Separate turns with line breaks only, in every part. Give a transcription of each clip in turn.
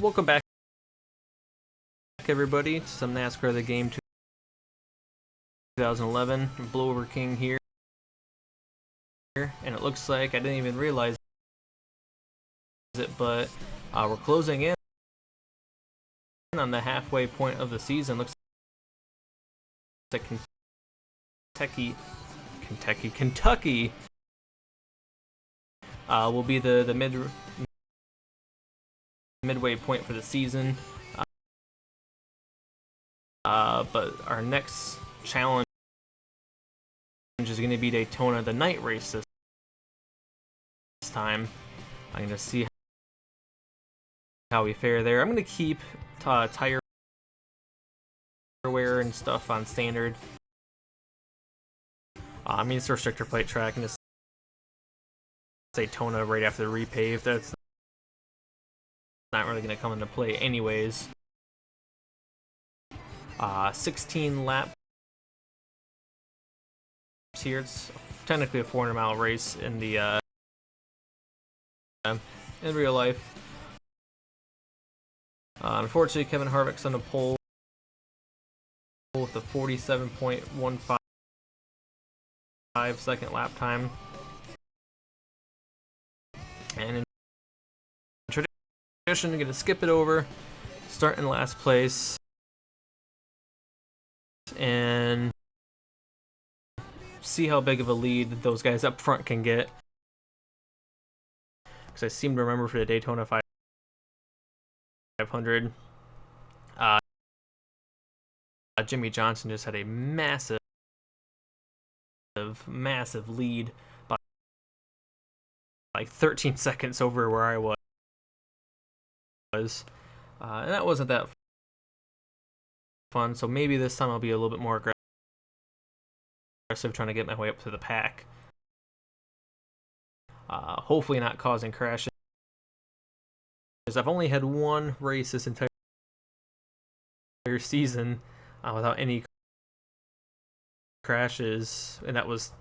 Welcome back, everybody, to some NASCAR The Game 2011. Blowover King here. And it looks like I didn't even realize it, but we're closing in on the halfway point of the season. Looks like Kentucky will be the midway point for the season. But our next challenge is going to be Daytona, the night race this time. I'm going to see how we fare there. I'm going to keep tire wear and stuff on standard. I mean, it's a restrictor plate track, and it's Daytona right after the repave. That's not really going to come into play anyways. 16 laps here. It's technically a 400-mile race in the in real life. Unfortunately, Kevin Harvick's on the pole with a 47.15 second lap time. And in tradition, I'm going to skip it over, start in last place, and see how big of a lead those guys up front can get. Because I seem to remember for the Daytona 500, Jimmy Johnson just had a massive lead by like 13 seconds over where I was. And that wasn't that fun, so maybe this time I'll be a little bit more aggressive trying to get my way up to the pack. Hopefully not causing crashes. I've only had one race this entire season without any crashes, and that was,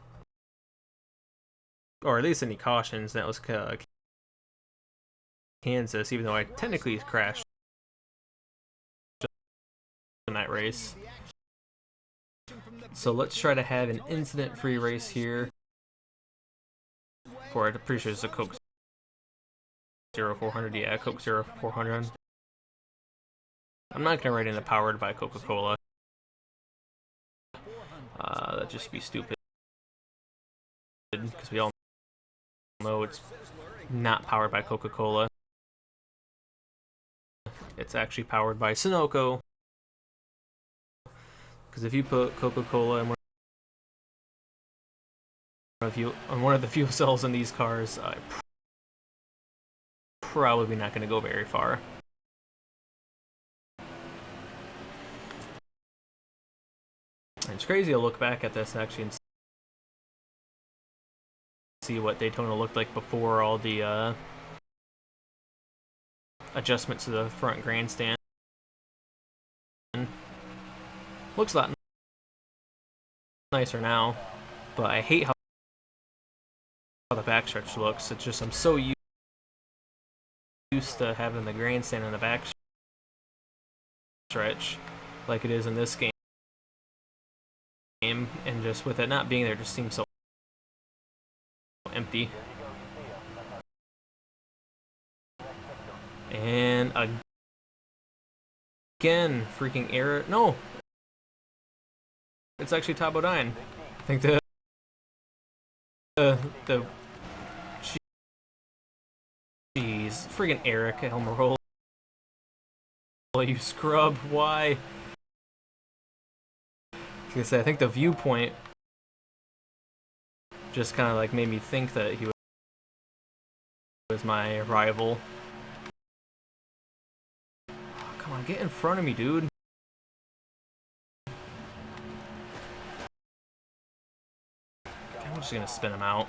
or at least any cautions, and that was Kansas, even though I technically crashed in that race. So let's try to have an incident-free race here. For I'm pretty sure it's a Coke 0400. Yeah, Coke 0400. I'm not gonna write in the powered by Coca-Cola. That'd just be stupid, because we all know it's not powered by Coca-Cola. It's actually powered by Sunoco. Because if you put Coca-Cola in one of the fuel cells in these cars, probably not going to go very far. And it's crazy to look back at this actually and see what Daytona looked like before all the adjustments to the front grandstand. Looks a lot nicer now, but I hate how the backstretch looks. It's just I'm so used to having the grandstand in the backstretch like it is in this game, and just with it not being there, it just seems so empty. And again, freaking error. No, it's actually Top Bodine. I think the jeez, friggin' Eric Elmerol, you scrub, why? Like I said, I think the viewpoint just kind of like made me think that he was my rival. Oh, come on, get in front of me, dude. I'm just gonna spin him out.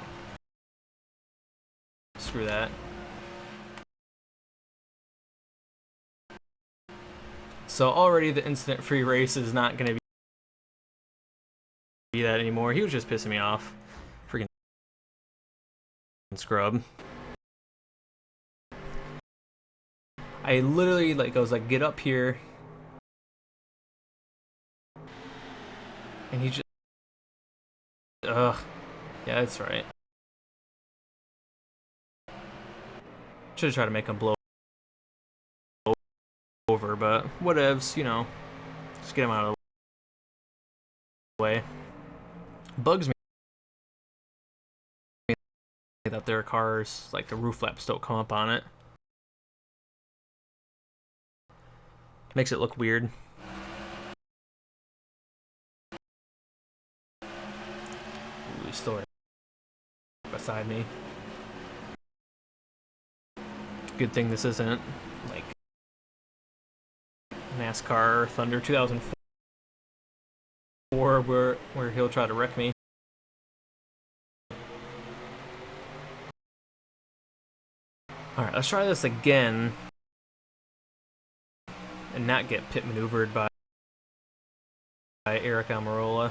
Screw that. So already the incident-free race is not gonna be that anymore. He was just pissing me off. Freaking scrub. I literally like I was like, get up here, and he just, ugh, yeah, that's right. Should have tried to make him blow over, but whatevs, you know, just get him out of the way. Bugs me that their cars, like the roof flaps, don't come up on it. Makes it look weird. Ooh, he's still right beside me. Good thing this isn't like NASCAR Thunder 2004 where he'll try to wreck me. Alright, let's try this again and not get pit maneuvered by Eric Almirola.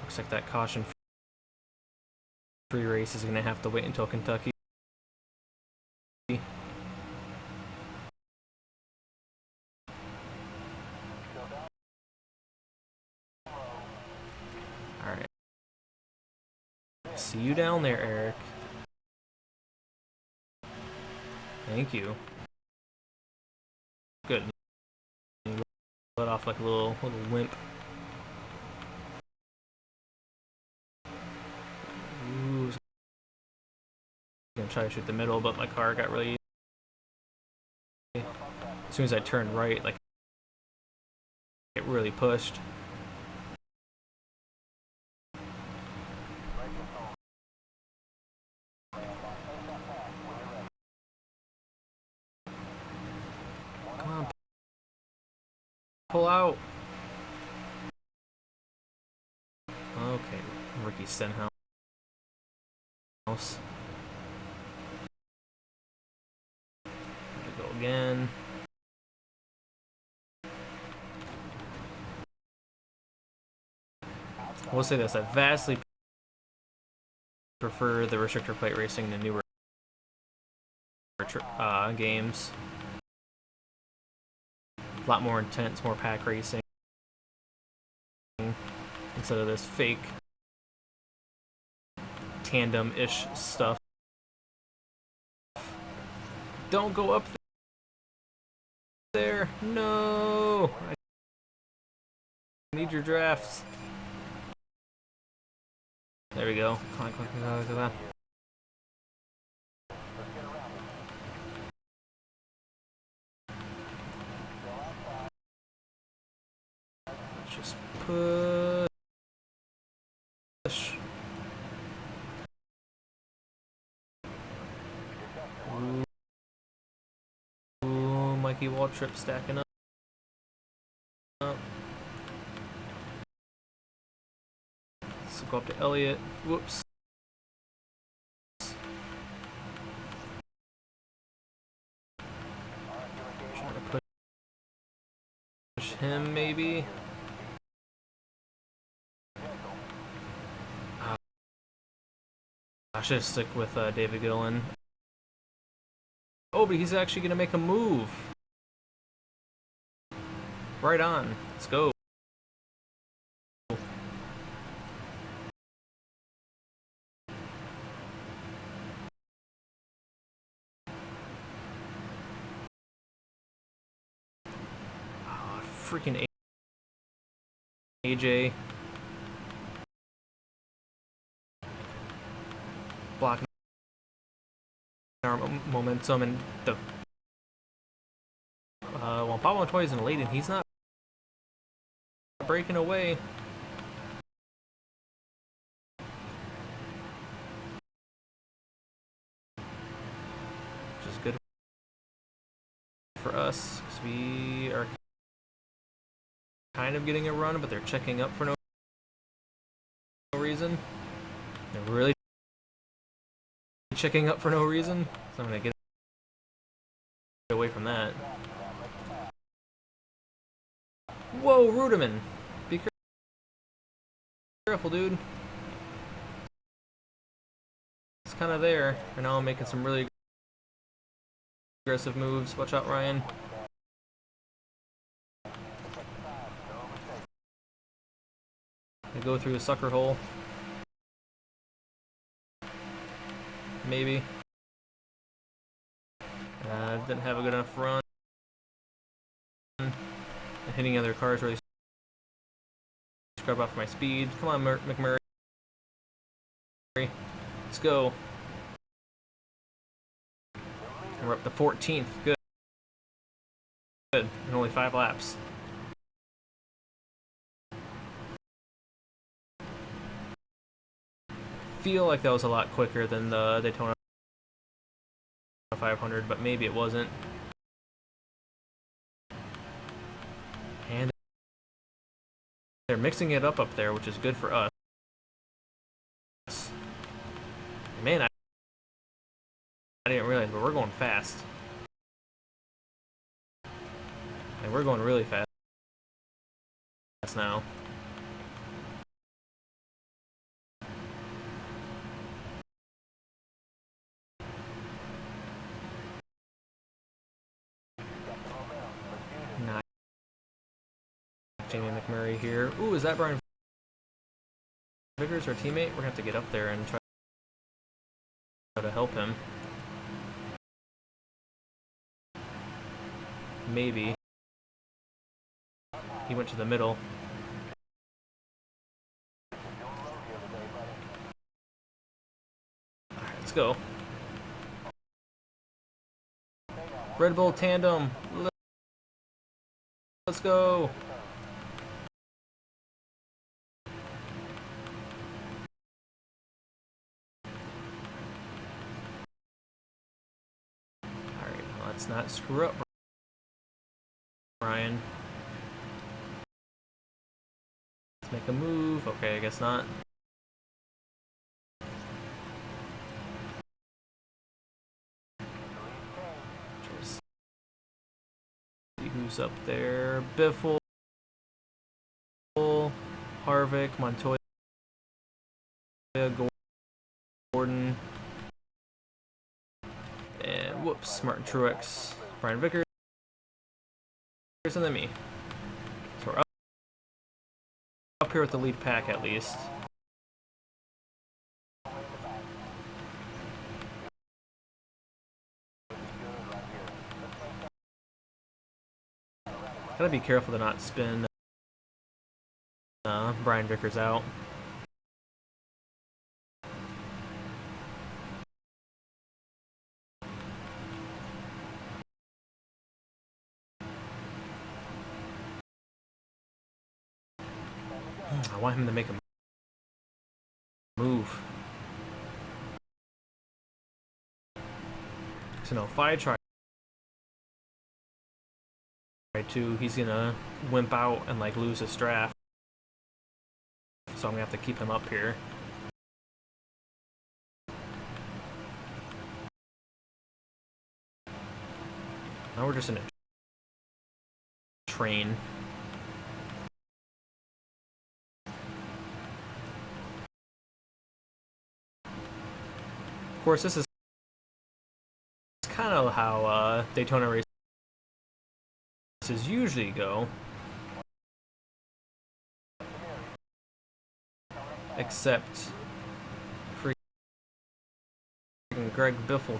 Looks like that caution-free race is going to have to wait until Kentucky. Alright. See you down there, Eric. Thank you. Good. Let off like a little wimp. Ooh. I'm gonna try to shoot the middle, but my car got really. As soon as I turned right, like it really pushed. Come on, pull out. Okay, Ricky Stenhouse. Go again. I will say this: I vastly prefer the restrictor plate racing to newer games. A lot more intense, more pack racing instead of this fake tandem-ish stuff. Don't go up there. No. I need your drafts. There we go. Come on, come on, come on, come on. Let's just push. Ooh, Mikey Waltrip stacking up. Let's go up to Elliott. Whoops. Trying to push him, maybe. I should stick with David Gillen. Oh, but he's actually gonna make a move. Right on. Let's go. Oh, freaking AJ. Blocking our momentum, and the well, Pablo Montoya's in the lead and he's not breaking away. Which is good for us because we are kind of getting a run, but they're checking up for no reason. They're really checking up for no reason, so I'm gonna get away from that. Whoa, Ruderman! Be careful, dude. kind of there. And now I'm making some really aggressive moves. Watch out, Ryan. I go through the sucker hole. Maybe. Didn't have a good enough run. And hitting other cars really scrub off my speed. Come on, McMurray. Let's go. And we're up to 14th. Good. Good. And only 5 laps. Feel like that was a lot quicker than the Daytona 500, but maybe it wasn't. And they're mixing it up there, which is good for us. Man, I didn't realize, but we're going fast. And we're going really fast now. Not Jamie McMurray here. Ooh, is that Brian Vickers, our teammate? We're gonna have to get up there and try to help him. Maybe. He went to the middle. Alright, let's go. Red Bull tandem. Let's go. Alright, let's not screw up, Ryan. Let's make a move. Okay, I guess not. See who's up there. Biffle, Harvick, Montoya, Gordon, and whoops, Martin Truex, Brian Vickers, and then me. So we're up here with the lead pack at least. Gotta be careful to not spin Brian Vickers out. I want him to make a move. So no, if I try to, he's gonna wimp out and like lose his draft. So I'm gonna have to keep him up here. Now we're just in a train. Of course, this is kind of how Daytona races usually go. Except freaking Greg Biffle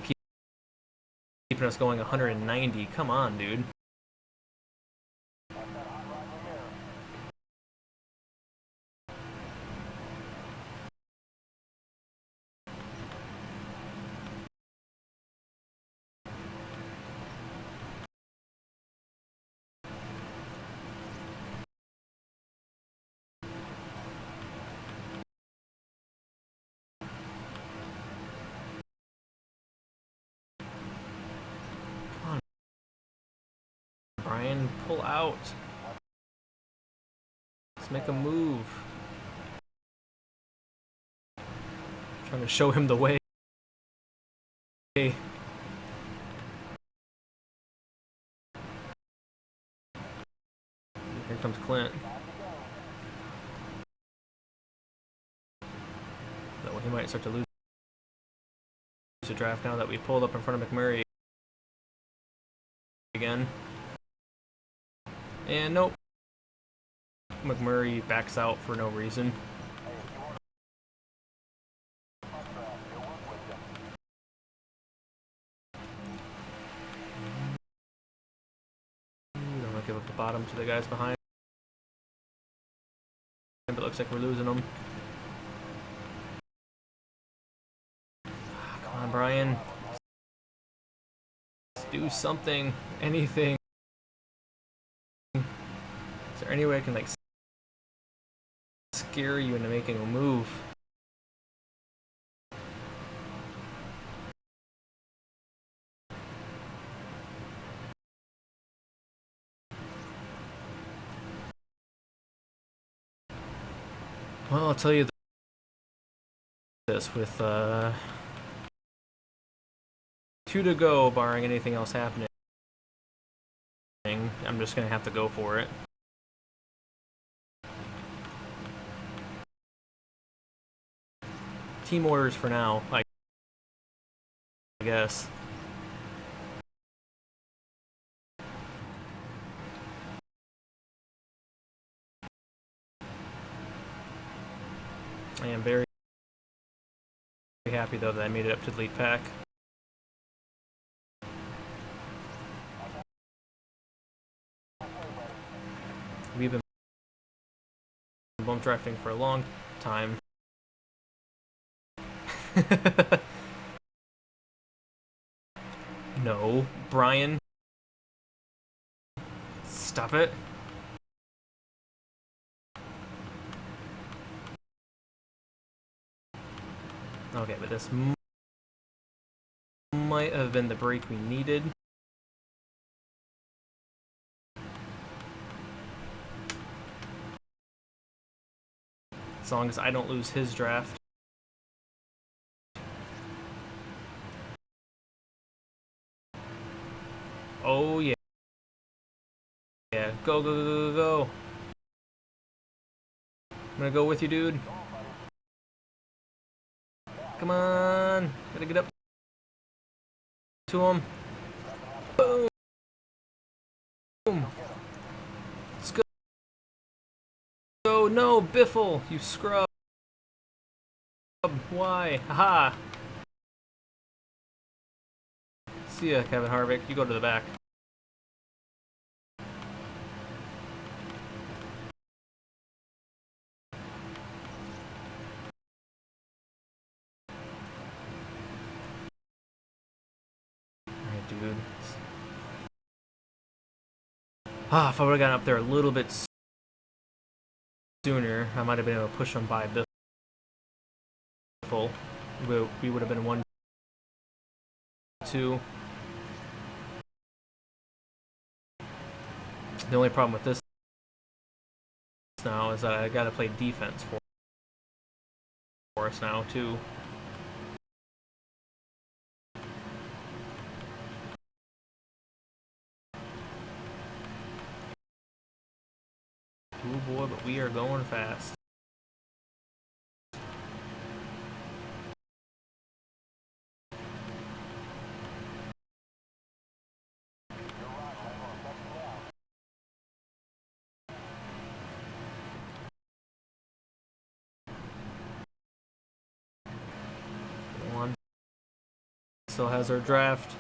keeping us going 190. Come on, dude. Brian, pull out. Let's make a move. Trying to show him the way. Here comes Clint. Though he might start to lose the draft now that we pulled up in front of McMurray again. And nope. McMurray backs out for no reason. Don't want to give up the bottom to the guys behind. But it looks like we're losing them. Come on, Brian. Let's do something. Anything. Is there any way I can, like, scare you into making a move? Well, I'll tell you this, with 2 to go, barring anything else happening, I'm just going to have to go for it. Team orders for now, I guess. I am very happy, though, that I made it up to the lead pack. We've been bump drafting for a long time. No, Brian. Stop it. Okay, but this might have been the break we needed. As long as I don't lose his draft. Oh yeah. Yeah, go, go, go, go, go. I'm gonna go with you, dude. Come on. Gotta get up to him. Boom. Boom. Let's go. Oh no, Biffle, you scrub. Why? Haha. See ya, Kevin Harvick. You go to the back. Alright, dude. If I would have gotten up there a little bit sooner, I might have been able to push him by Biffle. We would have been 1-2. The only problem with this now is that I gotta play defense for us now too. Ooh boy, but we are going fast. One still has our draft.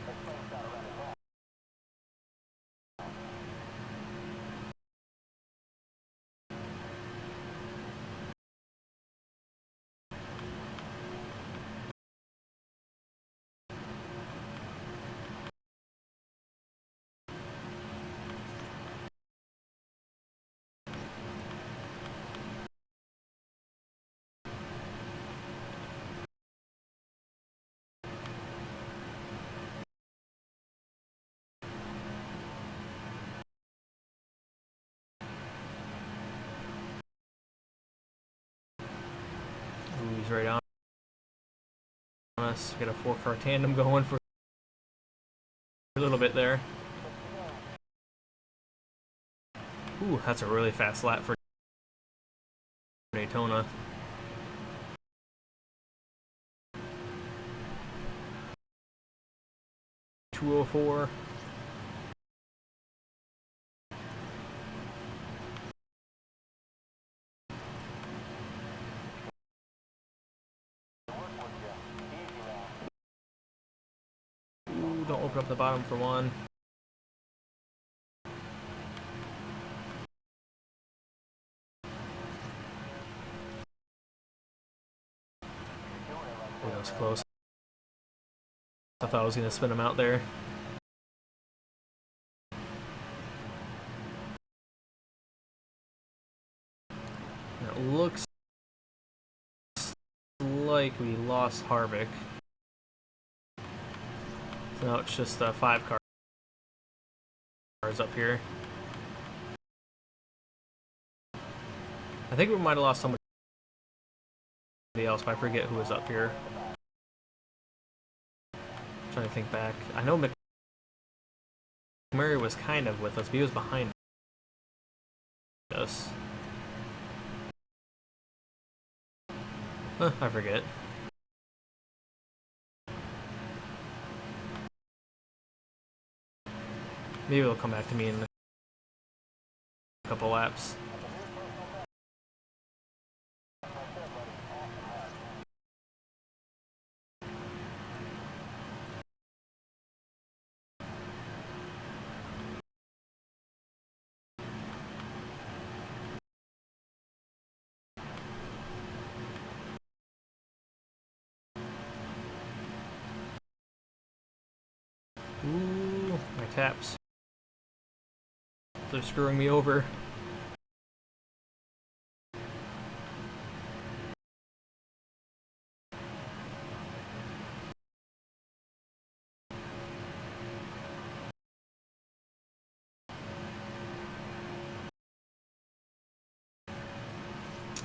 He's right on us. Get a 4-car tandem going for a little bit there. Ooh, that's a really fast lap for Daytona. 204. Ooh, don't open up the bottom for one. Ooh, that was close. I thought I was going to spin him out there. It looks like we lost Harvick. So now it's just 5 cars up here. I think we might have lost somebody else, but I forget who was up here. I'm trying to think back. I know McMurray was kind of with us, but he was behind us. I forget. Maybe it'll come back to me in a couple laps. Ooh, my taps. They're screwing me over.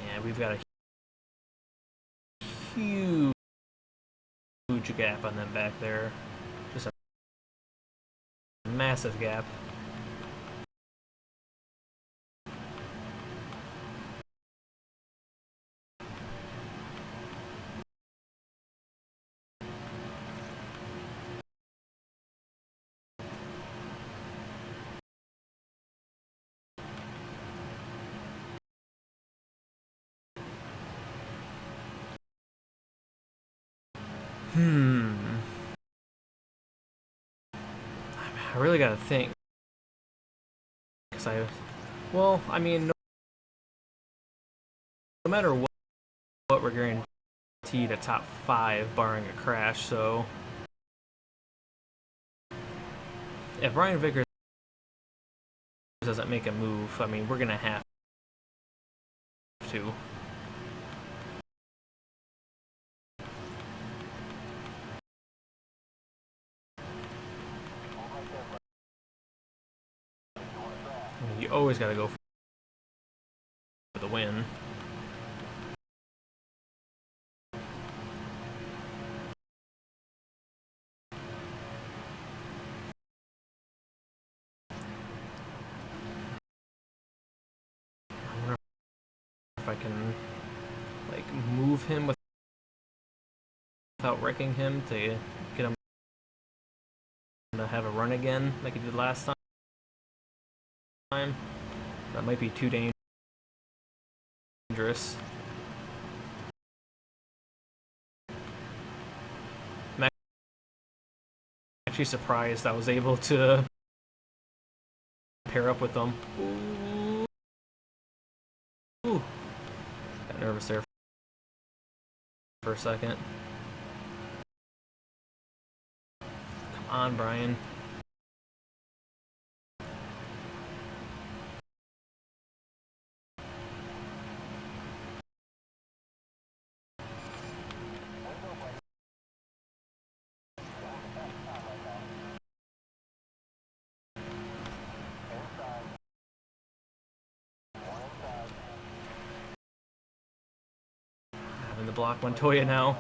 Yeah, we've got a huge gap on them back there. Just a massive gap. I really gotta think. Cause well, I mean, no matter what we're guaranteed a top 5 barring a crash. So if Brian Vickers doesn't make a move, I mean, we're gonna have to. You always gotta go for the win. I wonder if I can, like, move him without wrecking him to get him to have a run again like he did last time. That might be too dangerous. I'm actually surprised I was able to pair up with them. Ooh. Got nervous there for a second. Come on, Brian. Having to block Montoya now.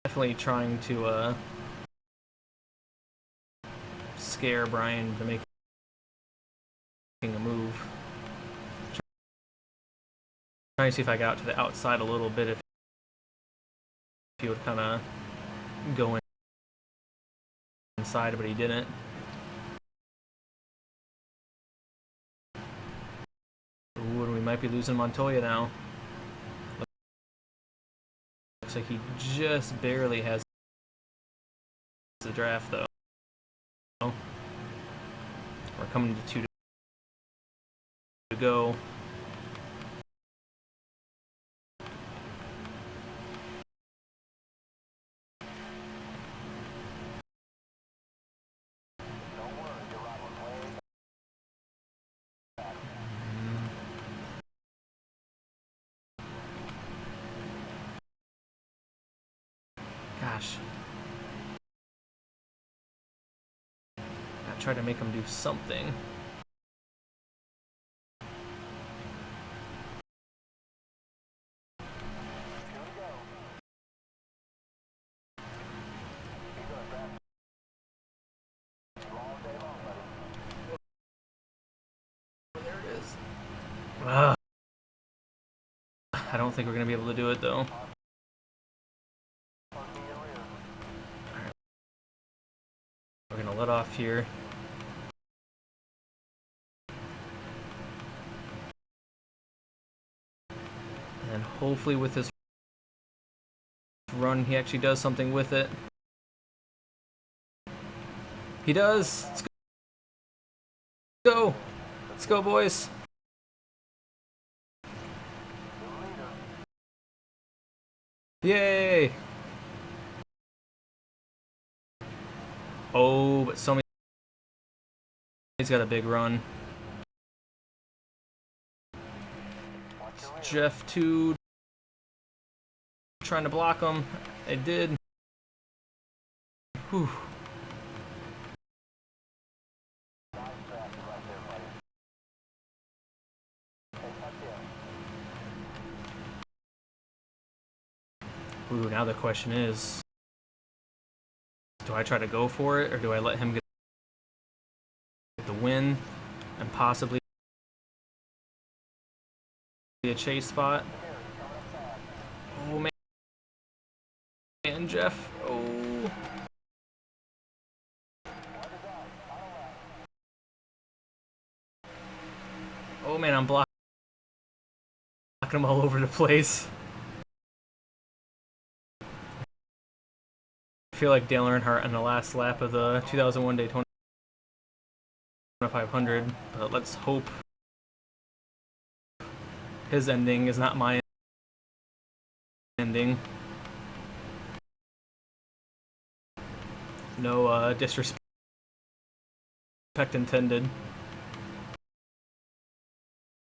Definitely trying to scare Brian to making a move. Trying to see if I got out to the outside a little bit. If he would kind of go inside, but he didn't. Ooh, and we might be losing Montoya now. Looks like he just barely has the draft, though. We're coming to 2 to go. Gosh. Gotta try to make him do something. There it is. I don't think we're gonna be able to do it, though. We're gonna let off here. And hopefully with this run, he actually does something with it. He does! Let's go! Let's go, boys! Yay! Oh, but somebody's got a big run. Jeff 2 trying to block him. It did. Whew. Ooh, now the question is, do I try to go for it, or do I let him get the win and possibly a chase spot? Oh, man. And Jeff. Oh. Oh, man, I'm blocking him all over the place. I feel like Dale Earnhardt on the last lap of the 2001 Daytona 500, but let's hope his ending is not my ending. No disrespect intended.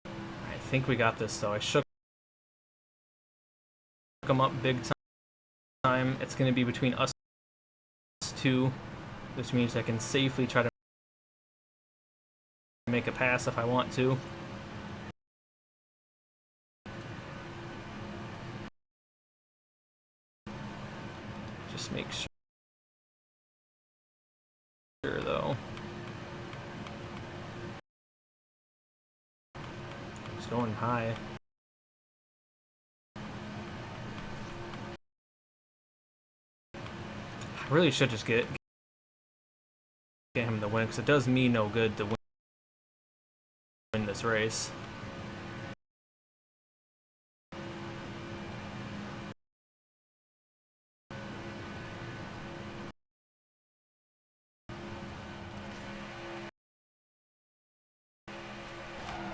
I think we got this, though. I shook him up big time. It's going to be between us two, which means I can safely try to make a pass if I want to. Just make sure, though. It's going high. I really should just get him the win, because it does me no good to win this race.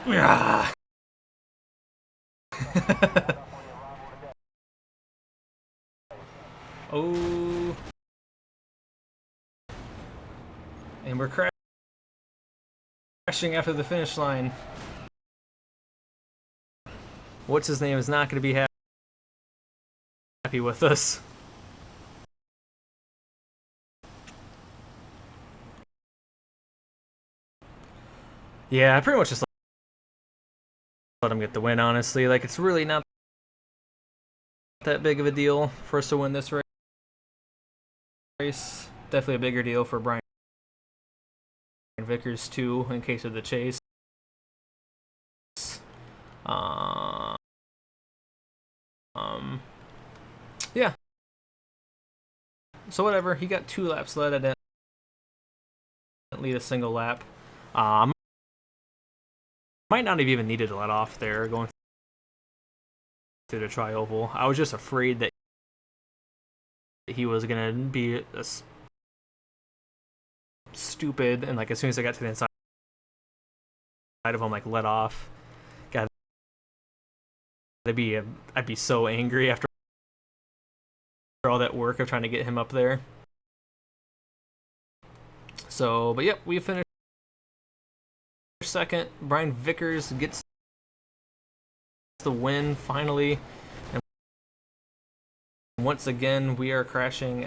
Yeah. Oh. And we're crashing after the finish line. What's his name is not going to be happy with us. Yeah, I pretty much just let him get the win, honestly. Like, it's really not that big of a deal for us to win this race. Definitely a bigger deal for Brian Vickers, too, in case of the chase. Yeah. So whatever, he got 2 laps led. I didn't lead a single lap. Might not have even needed to let off there going through the tri-oval. I was just afraid that he was gonna be a stupid, and like as soon as I got to the inside of him, like let off. God, I'd be so angry after all that work of trying to get him up there. So, but yep, we finished second. Brian Vickers gets the win finally, and once again we are crashing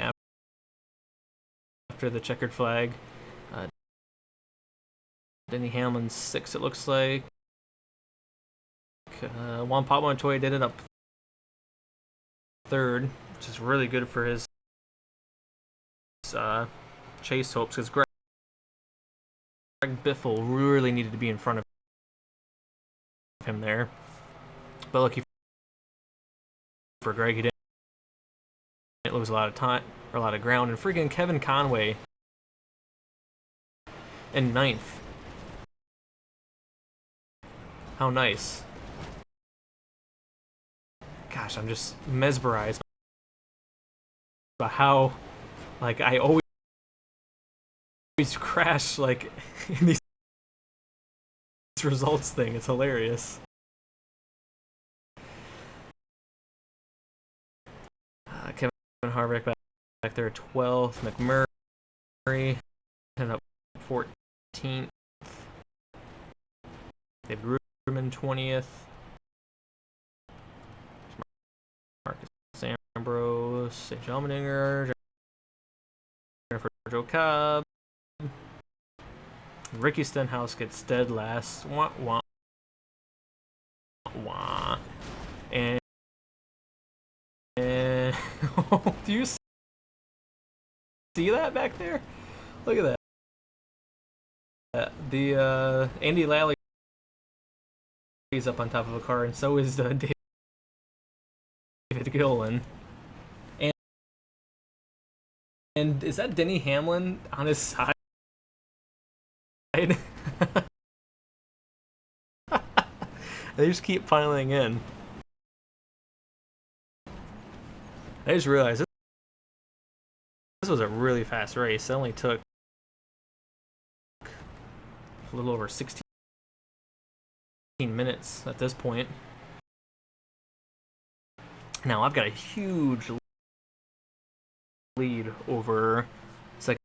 after the checkered flag. Denny Hamlin's 6th, it looks like. Juan Pablo Montoya did it up 3rd, which is really good for his chase hopes, because Greg Biffle really needed to be in front of him there. But lucky for Greg, he didn't lose a lot of time or a lot of ground. And freaking Kevin Conway in 9th. How nice. Gosh, I'm just mesmerized by how, like, I always crash, like, in these results thing. It's hilarious. Kevin Harvick back there 12th. McMurray ended up 14th. David Rubin 20th. Marcus Ambrose, St. Allmendinger, Jennifer Joe Cobb. Ricky Stenhouse gets dead last. Wah, wah, wah. And do you see that back there? Look at that. The Andy Lally is up on top of a car, and so is David Gillen. And is that Denny Hamlin on his side? They just keep piling in. I just realized this was a really fast race. It only took a little over 16 minutes at this point. Now I've got a huge lead over second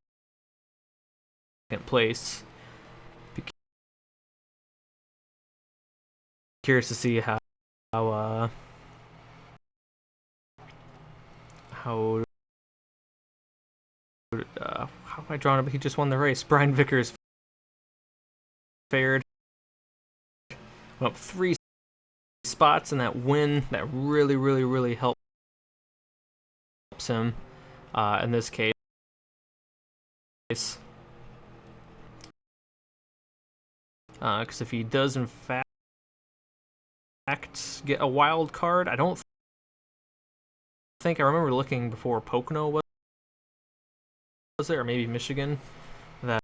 place. Be curious to see how am I drawing up? He just won the race. Brian Vickers fared. Went up 3 spots in that win. That really helps him in this case. Because if he does in fact get a wild card, I don't think I remember looking before Pocono was there, or maybe Michigan, that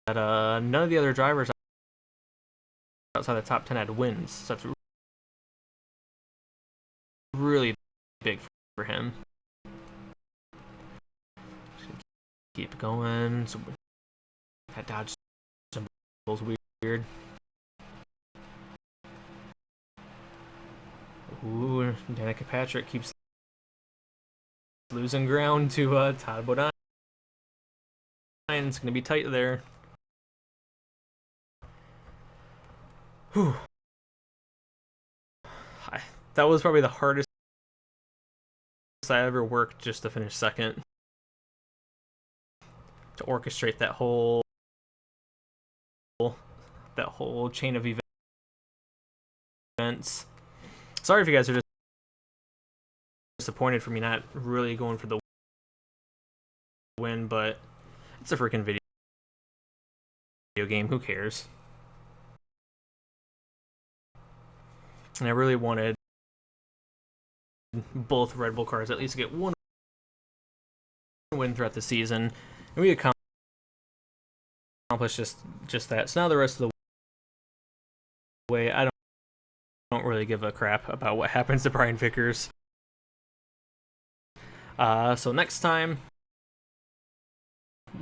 none of the other drivers outside the top 10 had wins. So that's really big for him. Keep going. So that dodge symbol's weird. Ooh, Danica Patrick keeps losing ground to Todd Bodine. It's going to be tight there. Whew. That was probably the hardest I ever worked just to finish second. To orchestrate that whole chain of events. Sorry if you guys are just disappointed for me not really going for the win, but it's a freaking video game. Who cares? And I really wanted both Red Bull cars at least to get one win throughout the season, and we accomplished just that. So now the rest of the way, I don't really give a crap about what happens to Brian Vickers. So next time,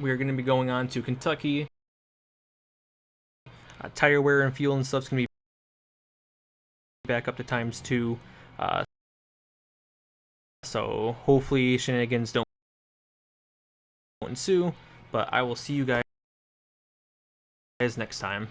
we're going to be going on to Kentucky. Tire wear and fuel and stuff's going to be back up to ×2. So hopefully shenanigans don't ensue, but I will see you guys next time.